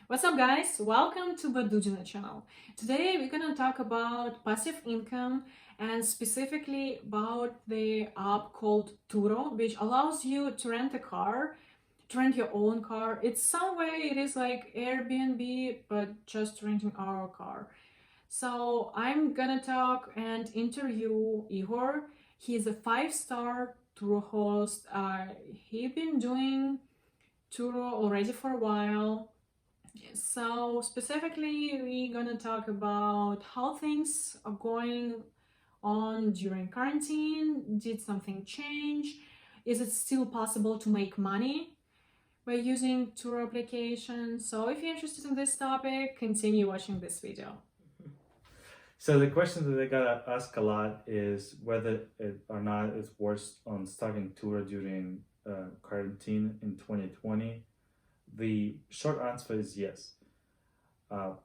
What's up, guys? Welcome to Badudina channel. Today we're gonna talk about passive income and specifically about the app called TURO, which allows you to rent a car, to rent your own car. It's some way it is like Airbnb, but just renting our car. So I'm gonna talk and interview Igor. He's a five-star TURO host. He's been doing TURO already for a while. So specifically, we're gonna talk about how things are going on during quarantine. Did something change? Is it still possible to make money by using tour applications? So if you're interested in this topic, continue watching this video. So the question that I gotta ask a lot is whether it or not it's worth on starting tour during quarantine in 2020. The short answer is yes,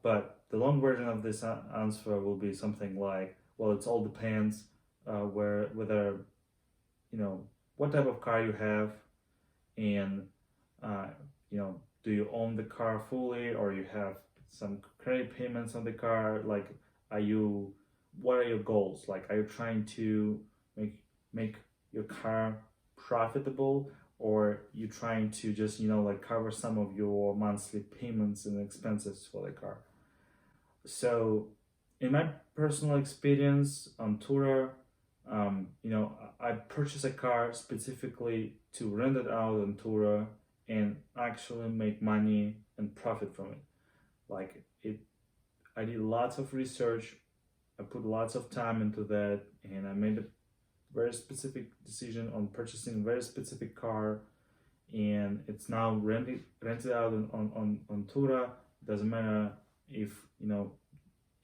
but the long version of this answer will be something like, well, it all depends whether what type of car you have, and uh, do you own the car fully or you have some credit payments on the car, like what are your goals, like are you trying to make your car profitable, or you trying to just like cover some of your monthly payments and expenses for the car. So in my personal experience on tour, I purchased a car specifically to rent it out on tour and actually make money and profit from it. Like it, I did lots of research. I put lots of time into that, and I made a very specific decision on purchasing a very specific car, and it's now rented out on Tura. Doesn't matter if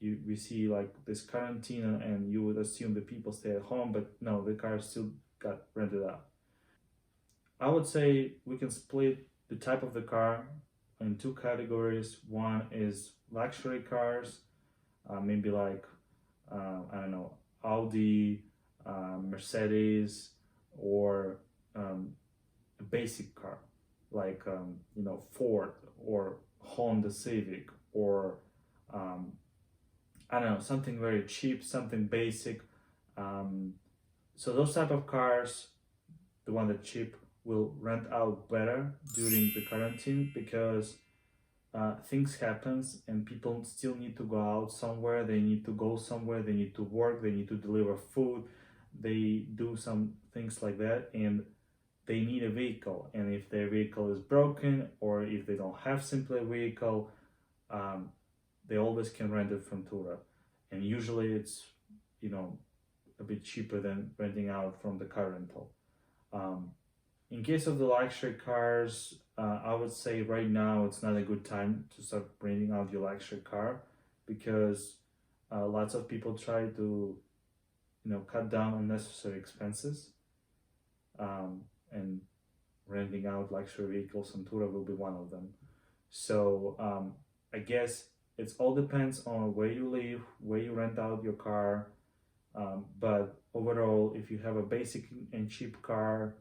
we see like this quarantine and you would assume that people stay at home, but no, the car still got rented out. I would say we can split the type of the car in two categories. One is luxury cars, maybe like I don't know, Audi, Mercedes, or a basic car like Ford or Honda Civic, or um, I don't know, something very cheap, something basic. Um, so those type of cars, the one that cheap, will rent out better during the quarantine because things happens and people still need to go out somewhere. They need to go somewhere. They need to work. They need to deliver food. They do some things like that, and they need a vehicle. And if their vehicle is broken or if they don't have simply a vehicle, um, they always can rent it from Tura, and usually it's you know a bit cheaper than renting out from the car rental. Um, in case of the luxury cars, I would say right now it's not a good time to start renting out your luxury car because lots of people try to cut down unnecessary expenses, and renting out luxury vehicles on Tura will be one of them. So I guess it all depends on where you live, where you rent out your car. But overall, if you have a basic and cheap car,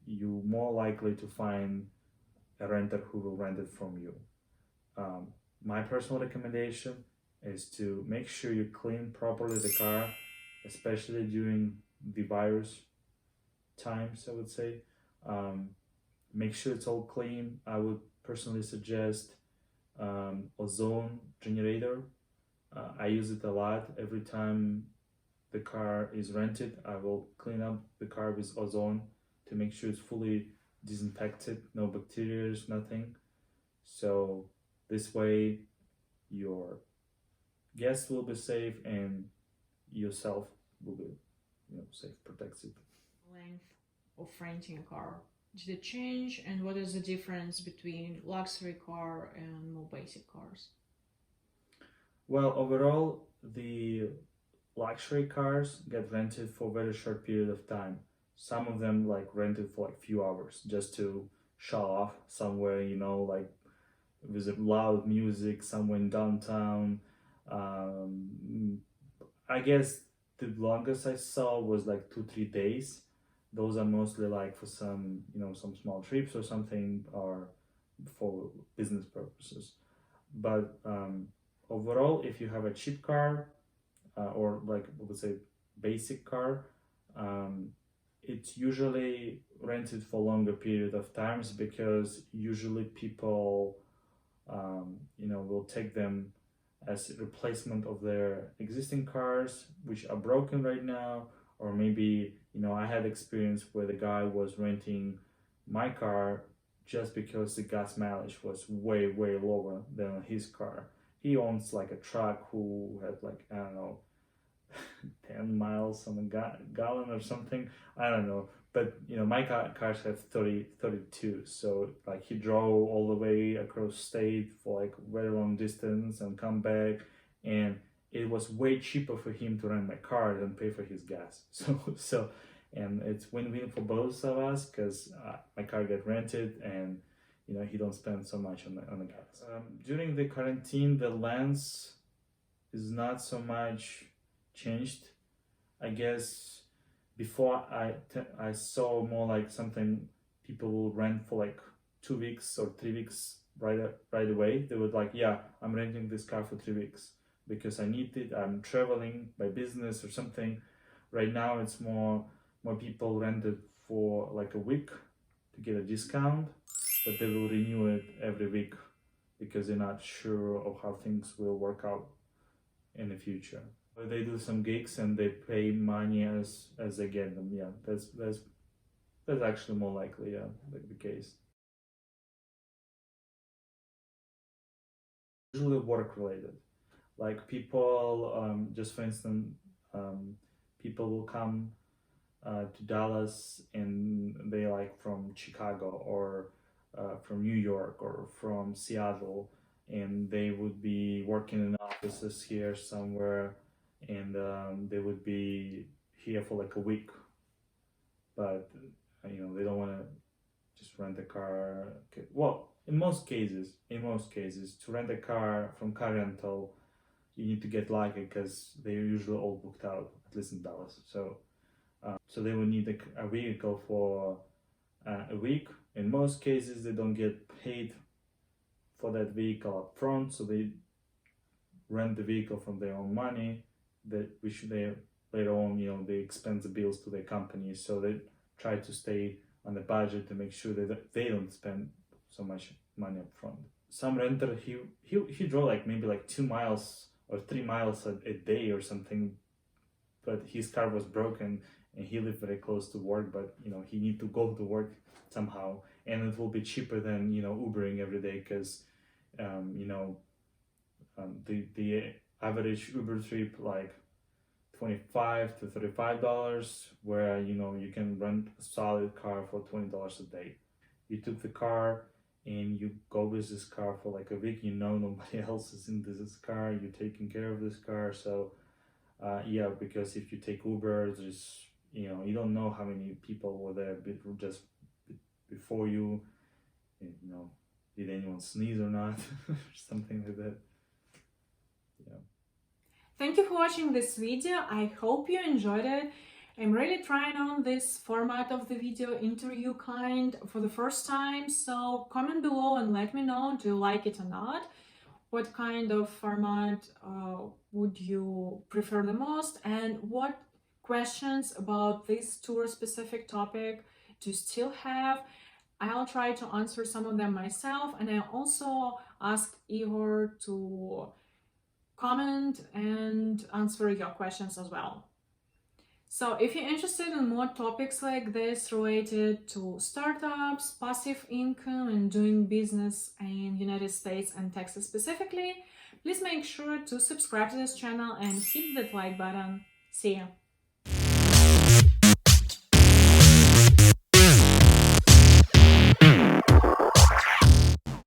you're more likely to find a renter who will rent it from you. My personal recommendation is to make sure you clean properly the car, especially during the virus times, I would say. Um, Make sure it's all clean. I would personally suggest ozone generator. I use it a lot. Every time the car is rented, I will clean up the car with ozone to make sure it's fully disinfected, no bacteria, nothing. So this way your guests will be safe and yourself will be safe, protected. Length of renting a car. Did it change, and what is the difference between luxury car and more basic cars? Well, overall, the luxury cars get rented for a very short period of time. Some of them like rented for like few hours just to show off somewhere, like with loud music somewhere in downtown. I guess the longest I saw was like 2 3 days. Those are mostly like for some some small trips or something, or for business purposes. but overall, if you have a cheap car or like we would say basic car, it's usually rented for longer period of times because usually people will take them as replacement of their existing cars which are broken right now, or maybe I had experience where the guy was renting my car just because the gas mileage was way lower than his car. He owns like a truck who had like, I don't know, 10 miles on a gallon or something, I don't know, but my cars have 32, so like he drove all the way across state for like very long distance and come back, and it was way cheaper for him to rent my car than pay for his gas. So and it's win-win for both of us because my car get rented and he don't spend so much on the gas. During the quarantine, the lens is not so much changed. I guess before I saw more like something people will rent for like 2 weeks or 3 weeks right away. They would like, yeah, I'm renting this car for 3 weeks because I need it. I'm traveling by business or something. Right now it's more people rent it for like a week to get a discount, but they will renew it every week because they're not sure of how things will work out in the future. They do some gigs and they pay money as they get them. Yeah, that's actually more likely, yeah, like the case. Usually work related, like people, just for instance, people will come to Dallas and they like from Chicago or from New York or from Seattle, and they would be working in offices here somewhere, and they would be here for like a week, but they don't want to just rent a car. Well, in most cases, to rent a car from car rental, you need to get lucky because they're usually all booked out, at least in Dallas. So they will need a vehicle for a week. In most cases, they don't get paid for that vehicle up front, so they rent the vehicle from their own money, which they later on, they expense the bills to their company. So they try to stay on the budget to make sure that they don't spend so much money up front. Some renter, he drove like maybe like 2 miles or 3 miles a day or something, but his car was broken and he lived very close to work, but he need to go to work somehow, and it will be cheaper than Ubering every day because the average Uber trip like $25 to $35, where you can rent a solid car for $20 a day. You took the car and you go with this car for like a week, nobody else is in this car, you're taking care of this car. So yeah, because if you take Uber, there's you don't know how many people were there just before you. Did anyone sneeze or not, or something like that. Yeah. Thank you for watching this video. I hope you enjoyed it. I'm really trying on this format of the video interview kind for the first time, so comment below and let me know, do you like it or not? What kind of format would you prefer the most, and what questions about this tour specific topic do you still have? I'll try to answer some of them myself, and I also asked Igor to comment and answer your questions as well. So if you're interested in more topics like this related to startups, passive income, and doing business in United States and Texas specifically, please make sure to subscribe to this channel and hit that like button. See you!